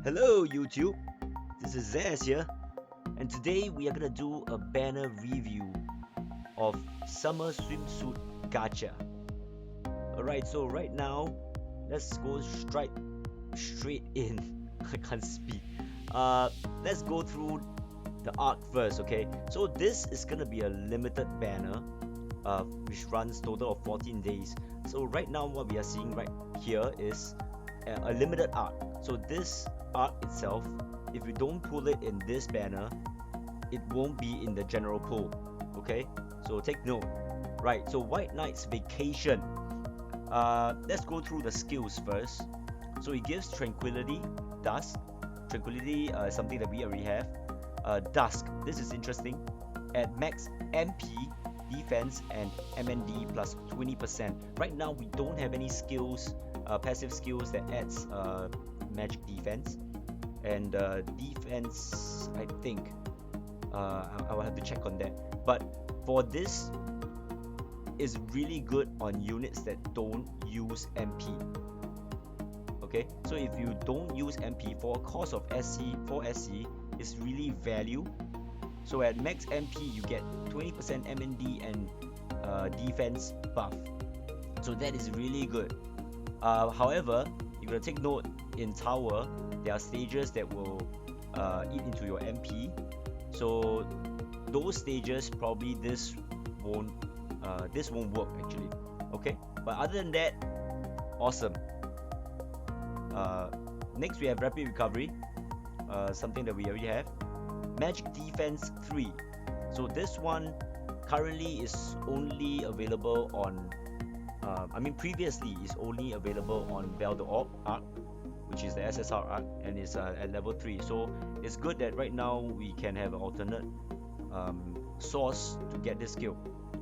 Hello YouTube, this is Zaz here, and today we are gonna do a banner review of Summer Swimsuit Gacha. Alright, so right now, let's go straight in. I can't speak. Let's go through the arc first, okay? So this is gonna be a limited banner, which runs total of 14 days. So right now, what we are seeing right here is a limited arc. So this arc itself, if you don't pull it in this banner, it won't be in the general pool. Okay, so take note. Right, so White Knight's Vacation. Let's go through the skills first. So it gives Tranquility, Dusk. Tranquility is something that we already have. Dusk, this is interesting. At max MP, defense, and MND plus 20%. Right now we don't have any skills, passive skills that adds magic defense, and defense, I think I will have to check on that. But for this, is really good on units that don't use MP. Okay, so if you don't use MP for a cost of SC, for SC is really value. So at max MP you get 20% MND and defense buff, so that is really good. However, you gotta take note, in tower there are stages that will eat into your MP, so those stages probably this won't work actually. Okay, but other than that, awesome. Next we have Rapid Recovery, something that we already have. Magic Defense 3. So this one currently is only available on previously is only available on Belle d'Orbe arc, which is the SSR arc, and it's at level 3. So it's good that right now we can have an alternate source to get this skill.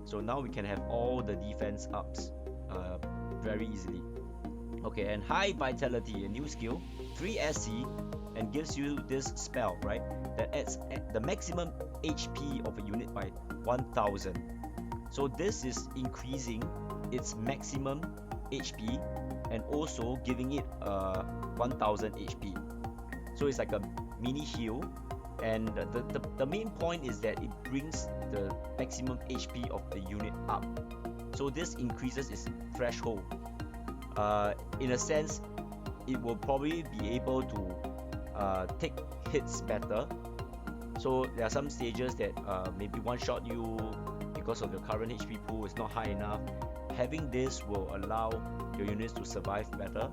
So now we can have all the defense ups very easily. Okay, and High Vitality, a new skill, 3 SC, and gives you this spell, right, that adds the maximum HP of a unit by 1000. So this is increasing its maximum HP and also giving it 1000 HP. So it's like a mini heal, and the main point is that it brings the maximum HP of the unit up. So this increases its threshold. In a sense, it will probably be able to take hits better. So there are some stages that maybe one shot you because of your current HP pool is not high enough. Having this will allow your units to survive better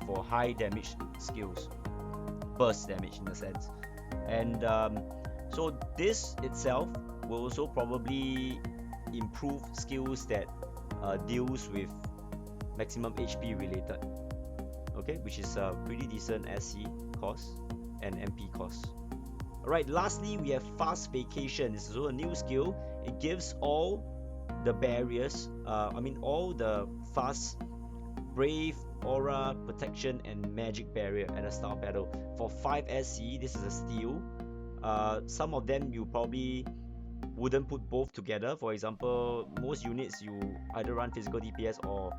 for high damage skills, burst damage in a sense. And so this itself will also probably improve skills that deals with maximum HP related. Okay, which is a pretty decent SC cost and MP cost. Alright, lastly we have Fast Vacation. This is also a new skill. It gives all the barriers, all the fast, brave, aura, protection, and magic barrier at the start of battle for 5 SC. This is a steal. Some of them you probably wouldn't put both together. For example, most units you either run physical DPS or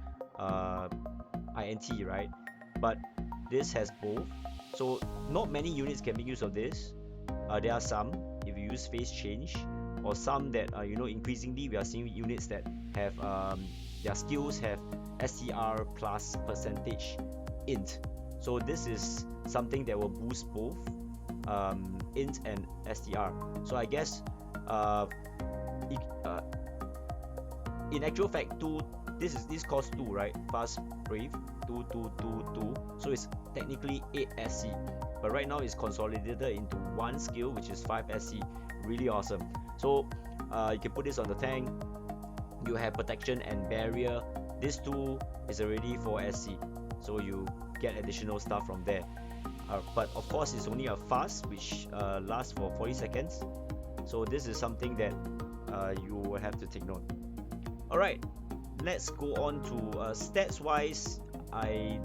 INT, right? But this has both, so not many units can make use of this. There are some, if you use phase change, or some that increasingly we are seeing units that have their skills have STR plus percentage int. So this is something that will boost both int and STR. So I guess in actual fact, this costs 2, right? Fast, brave, 2, 2, 2, 2. So it's technically 8 SC. But right now it's consolidated into one skill, which is 5 SC. Really awesome. So you can put this on the tank. You have protection and barrier. This 2 is already 4 SC. So you get additional stuff from there. But of course it's only a fast, which lasts for 40 seconds. So this is something that you will have to take note. Alright, let's go on to stats wise. I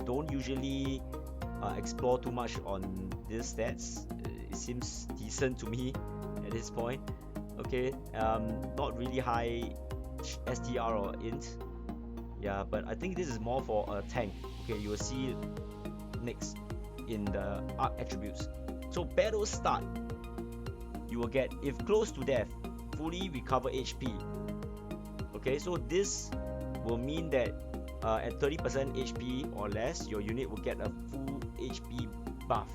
don't usually explore too much on these stats. It seems decent to me at this point. Okay, not really high STR or int. Yeah, but I think this is more for a tank. Okay, you will see next. in the arc attributes. So battle start, you will get, if close to death, fully recover HP. Okay, so this will mean that at 30% HP or less, your unit will get a full HP buff.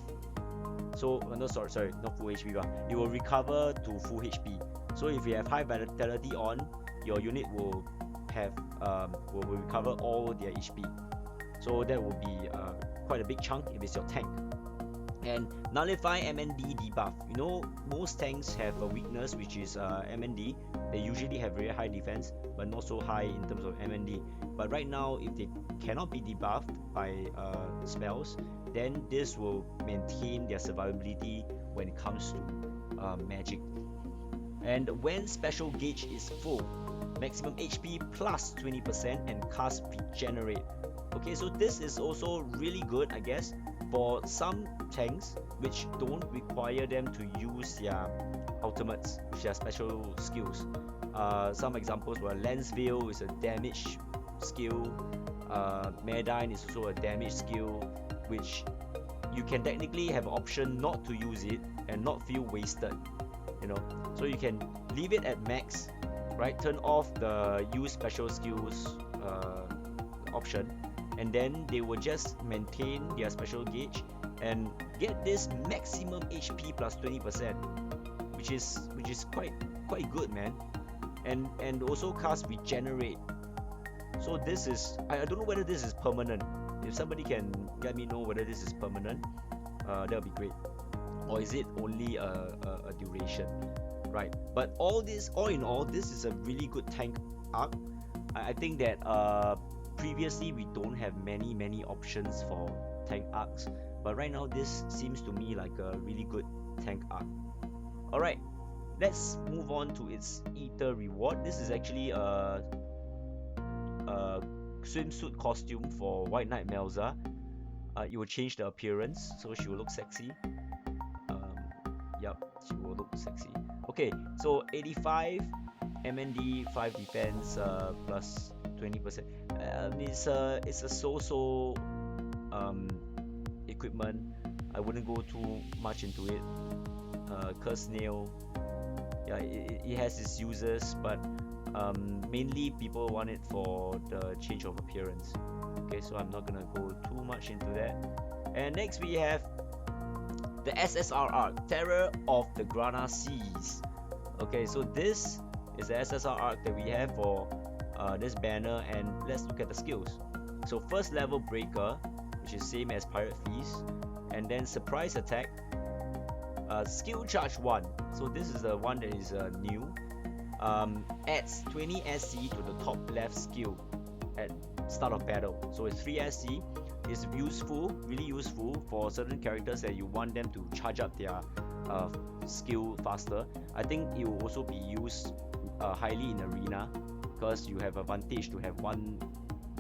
So no, sorry, not full HP buff. It will recover to full HP. So if you have high vitality on, your unit will have will recover all their HP. So that will be quite a big chunk if it's your tank. And nullify MND debuff. You know, most tanks have a weakness which is MND. They usually have very high defense, but not so high in terms of MND. But right now, if they cannot be debuffed by spells, then this will maintain their survivability when it comes to magic. And when special gauge is full, maximum HP plus 20% and cast regenerate. Okay, so this is also really good, I guess, for some tanks which don't require them to use their ultimates, which are special skills. Some examples were Lens Veil is a damage skill, Medine is also a damage skill, which you can technically have an option not to use it and not feel wasted, you know. So you can leave it at max, right? Turn off the use special skills option, and then they will just maintain their special gauge and get this maximum HP plus 20%, which is quite good, man. And also cast regenerate. So this is, I don't know whether this is permanent. If somebody can let me know whether this is permanent, that would be great. Or is it only a duration, right? But all in all, this is a really good tank arc. I think that previously we don't have many options for tank arcs, but right now this seems to me like a really good tank arc. Alright, let's move on to its Ether reward. This is actually a swimsuit costume for White Knight Melza. It will change the appearance, so she will look sexy. Yep, she will look sexy. Okay, so 85 MND, 5 defense, plus 20%. It's a so-so equipment. I wouldn't go too much into it. Curse Nail, yeah, it has its uses, but mainly people want it for the change of appearance. Okay, so I'm not gonna go too much into that. And next we have the SSR arc, Terror of the Grana Seas. Okay, so this is the SSR arc that we have for this banner, and let's look at the skills. So first level breaker, which is same as Pirate Feast, and then surprise attack, skill charge 1. So this is the one that is new. Adds 20 SC to the top left skill at start of battle. So it's 3 SC. It's useful, really useful for certain characters that you want them to charge up their skill faster. I think it will also be used highly in arena, because you have advantage to have one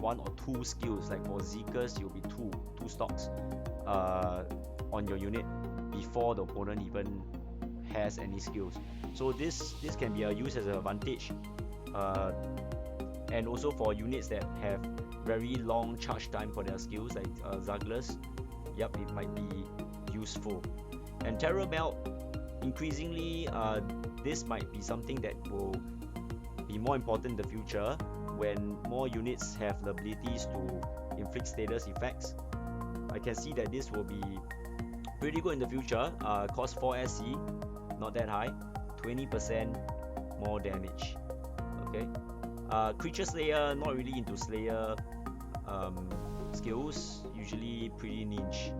or two skills. Like for Zeekers, you'll be two stocks on your unit before the opponent even has any skills. So this can be used as an advantage, and also for units that have very long charge time for their skills, like Zaglas. Yep, it might be useful. And Terror Melt, increasingly this might be something that will be more important in the future when more units have the abilities to inflict status effects. I can see that this will be pretty good in the future. Cost 4 SC, not that high, 20% more damage. Okay, Creature Slayer, not really into Slayer skills, usually pretty niche.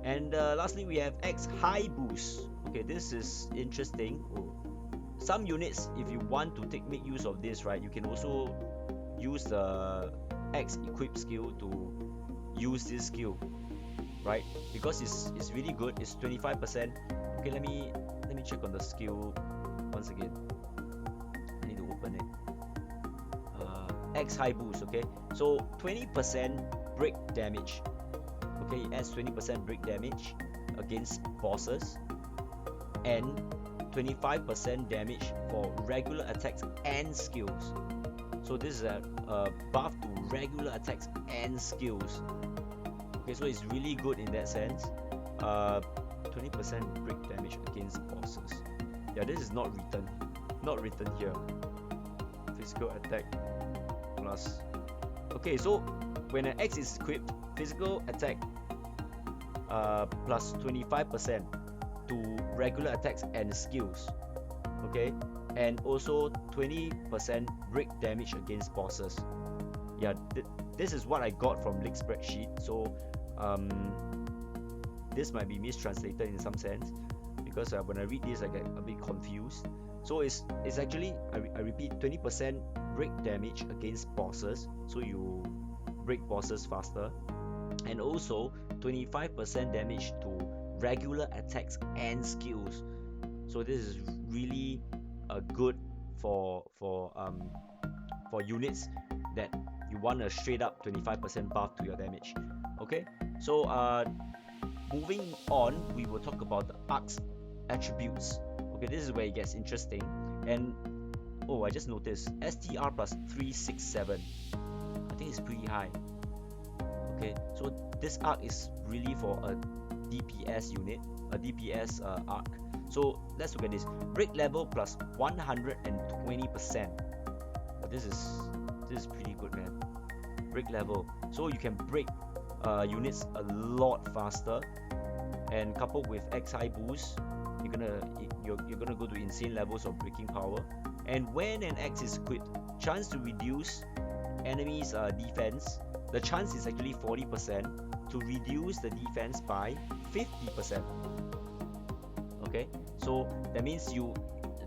And lastly, we have X High Boost. Okay, this is interesting. Some units, if you want to make use of this, right, you can also use the X Equip skill to use this skill, right? Because it's really good. It's 25%. Okay, let me check on the skill once again. I need to open it. X High Boost. Okay, so 20% break damage. Okay, it adds 20% break damage against bosses, and 25% damage for regular attacks and skills. So this is a buff to regular attacks and skills. Okay, so it's really good in that sense. 20% break damage against bosses. Yeah, this is not written here. Physical attack plus. Okay, so when an X is equipped, physical attack plus 25% to regular attacks and skills. Okay, and also 20% break damage against bosses. Yeah, this is what I got from League spreadsheet. So this might be mistranslated in some sense, because when I read this I get a bit confused. So it's actually, I repeat, 20% break damage against bosses, so you break bosses faster, and also 25% damage to regular attacks and skills. So this is really good for units that you want a straight up 25% buff to your damage. Okay, so moving on, we will talk about the arc's attributes. Okay, this is where it gets interesting. And oh, I just noticed STR plus 367. I think it's pretty high. Okay, so this arc is really for a DPS unit, a DPS arc. So let's look at this. Break level plus 120%. This is pretty good, man. Break level, so you can break units a lot faster, and coupled with X high boost, you're gonna go to insane levels of breaking power. And when an X is equipped, chance to reduce enemies' defense. The chance is actually 40% to reduce the defense by 50%. Okay, so that means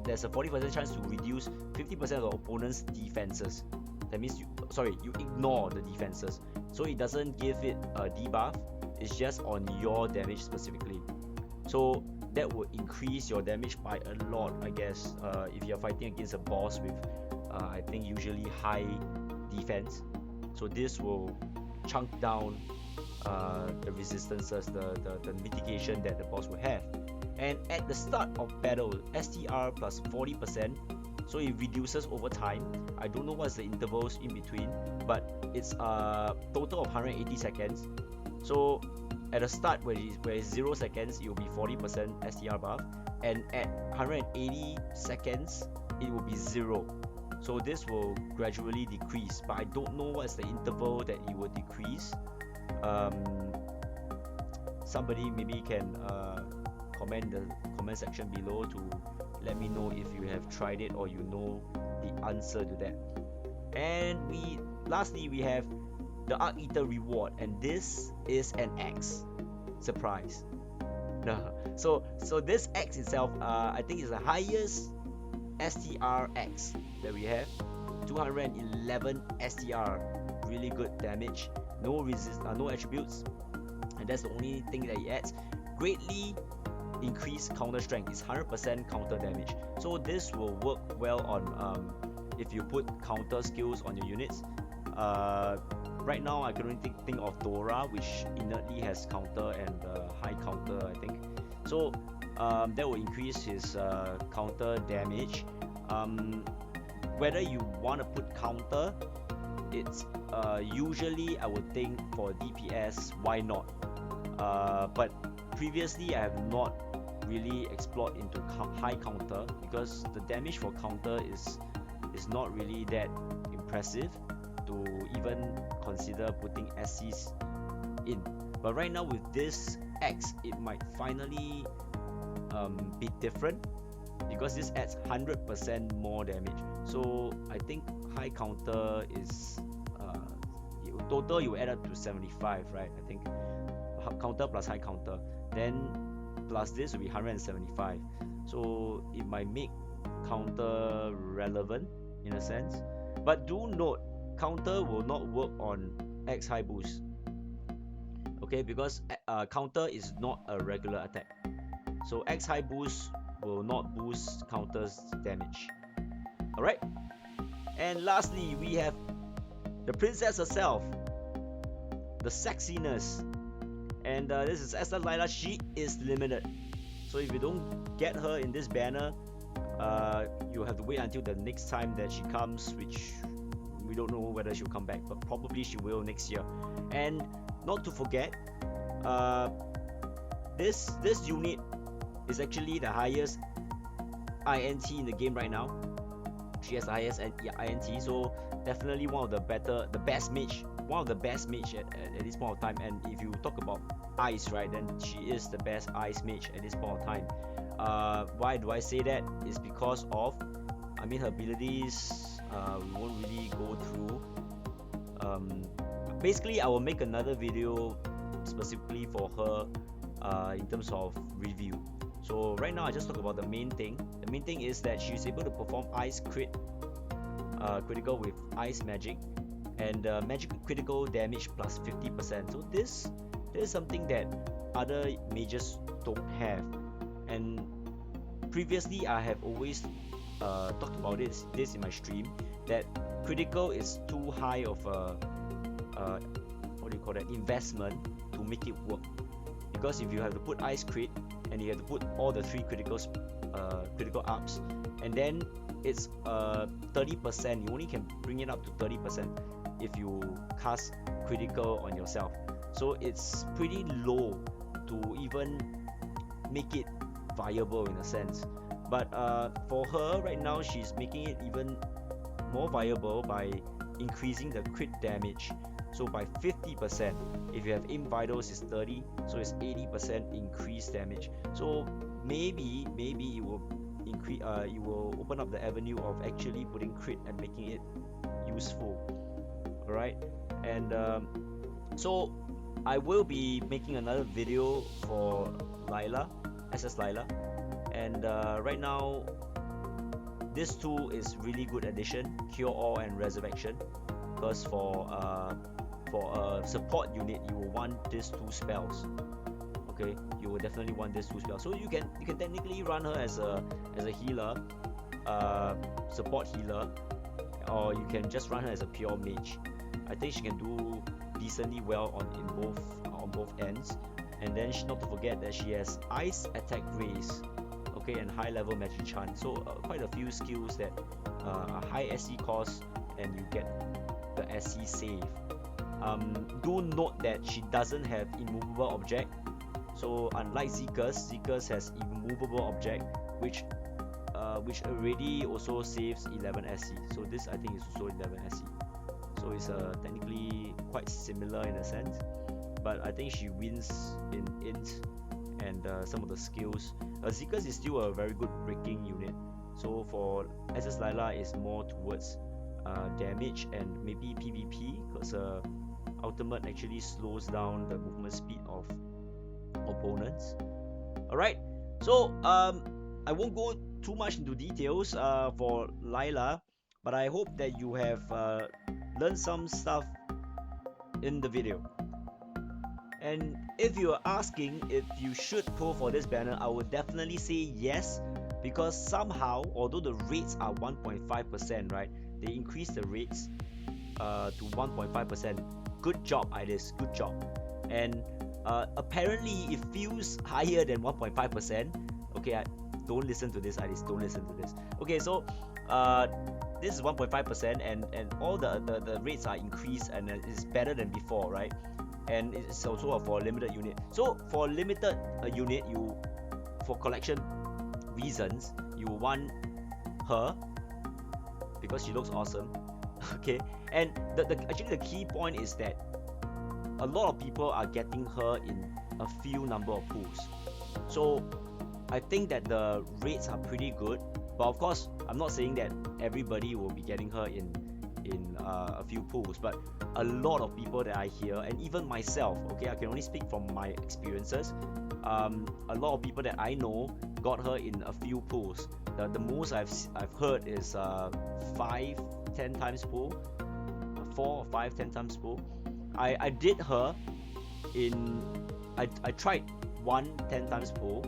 there's a 40% chance to reduce 50% of the opponent's defenses. That means you ignore the defenses, so it doesn't give it a debuff. It's just on your damage specifically. So that would increase your damage by a lot, I guess. If you're fighting against a boss with, I think usually high defense, so this will chunk down the resistances, the mitigation that the boss will have. And at the start of battle, STR plus 40%, so it reduces over time. I don't know what's the intervals in between, but it's a total of 180 seconds. So at the start, where it's 0 seconds, it will be 40% STR buff, and at 180 seconds, it will be 0. So this will gradually decrease, but I don't know what's the interval that it will decrease. Somebody maybe can comment in the comment section below to let me know if you have tried it or you know the answer to that. And lastly we have the Arc Eater reward, and this is an X. Surprise. No. So this X itself, I think is the highest STR X that we have. 211 STR, really good damage. No attributes, and that's the only thing that it adds. Greatly increased counter strength. It's 100% counter damage. So this will work well on if you put counter skills on your units. Right now I can only think of Dora, which innately has counter and high counter, I think. So that will increase his counter damage. Whether you want to put counter, it's usually I would think for DPS, why not? But previously I have not really explored into high counter, because the damage for counter is not really that impressive to even consider putting SCs in. But right now with this X, it might finally be different, because this adds 100% more damage. So I think high counter is total you add up to 75, right? I think counter plus high counter, then plus this will be 175. So it might make counter relevant in a sense. But do note, counter will not work on X high boost. Okay, because counter is not a regular attack. So X high boost will not boost counter's damage. Alright? And lastly, we have the princess herself, the sexiness. And this is Esther Lilah. She is limited. So if you don't get her in this banner, you'll have to wait until the next time that she comes, which we don't know whether she'll come back, but probably she will next year. And not to forget, this unit is actually the highest INT in the game right now. She has the highest INT, so definitely one of the best mage at this point of time. And if you talk about ice, right, then she is the best ice mage at this point of time. Why do I say that? It's because of, I mean, her abilities, we won't really go through. Basically, I will make another video specifically for her in terms of review. So right now I just talk about the main thing. The main thing is that she's able to perform ice critical with ice magic, and magic critical damage plus 50%. So this is something that other mages don't have. And previously I have always talked about this in my stream, that critical is too high of a what do you call that, investment to make it work. Because if you have to put ice crit and you have to put all the 3 critical ups, and then it's 30%, you only can bring it up to 30% if you cast critical on yourself. So it's pretty low to even make it viable in a sense. But for her right now, she's making it even more viable by increasing the crit damage. So by 50%, if you have aim vitals is 30, so it's 80% increased damage. So maybe it will increase, it will open up the avenue of actually putting crit and making it useful. Alright, and so I will be making another video for Lilah, SS Lilah, and right now this tool is really good addition, Cure All and Resurrection, because for a support unit you will want these 2 spells. Okay, you will definitely want these 2 spells. So you can technically run her as a healer, support healer, or you can just run her as a pure mage. I think she can do decently well on both ends. And then not to forget that she has ice attack raise, okay, and high level magic chant. So quite a few skills that are high SC cost and you get the SC save. Do note that she doesn't have immovable object. So unlike Zekus has immovable object, which already also saves 11 SC. So this I think is also 11 SC. So it's technically quite similar in a sense, but I think she wins in int and some of the skills. Zekus is still a very good breaking unit. So for SS Lilah is more towards damage and maybe PvP, because ultimate actually slows down the movement speed of opponents. Alright, so I won't go too much into details for Lilah, but I hope that you have learned some stuff in the video. And if you are asking if you should pull for this banner, I would definitely say yes, because somehow, although the rates are 1.5%, right, they increase the rates to 1.5%. Good job, Iris, good job. And apparently it feels higher than 1.5%. Okay, don't listen to this, Iris, don't listen to this. Okay, so this is 1.5%, and all the rates are increased, and it's better than before, right? And it's also for a limited unit. So for limited unit, for collection reasons, you want her because she looks awesome. Okay, and actually the key point is that a lot of people are getting her in a few number of pools. So I think that the rates are pretty good, but of course I'm not saying that everybody will be getting her in a few pools, but a lot of people that I hear, and even myself, okay, I can only speak from my experiences, a lot of people that I know got her in a few pools. The most I've heard is 5-10 times pool, 4 or 5-10 times pool. I did her in, I tried 1-10 times pool,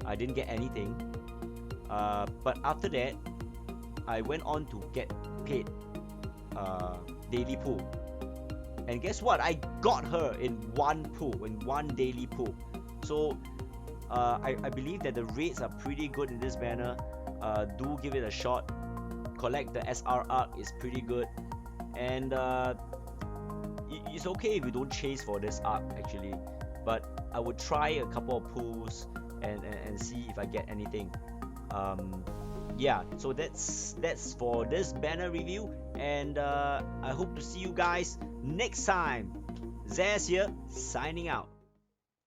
I didn't get anything, but after that I went on to get paid daily pool, and guess what, I got her in one pool, in one daily pool. So I believe that the rates are pretty good in this banner. Do give it a shot. Collect the SR arc is pretty good, and it's okay if you don't chase for this arc actually, but I would try a couple of pulls and see if I get anything. Yeah, so that's for this banner review, and I hope to see you guys next time. Zaz here, signing out.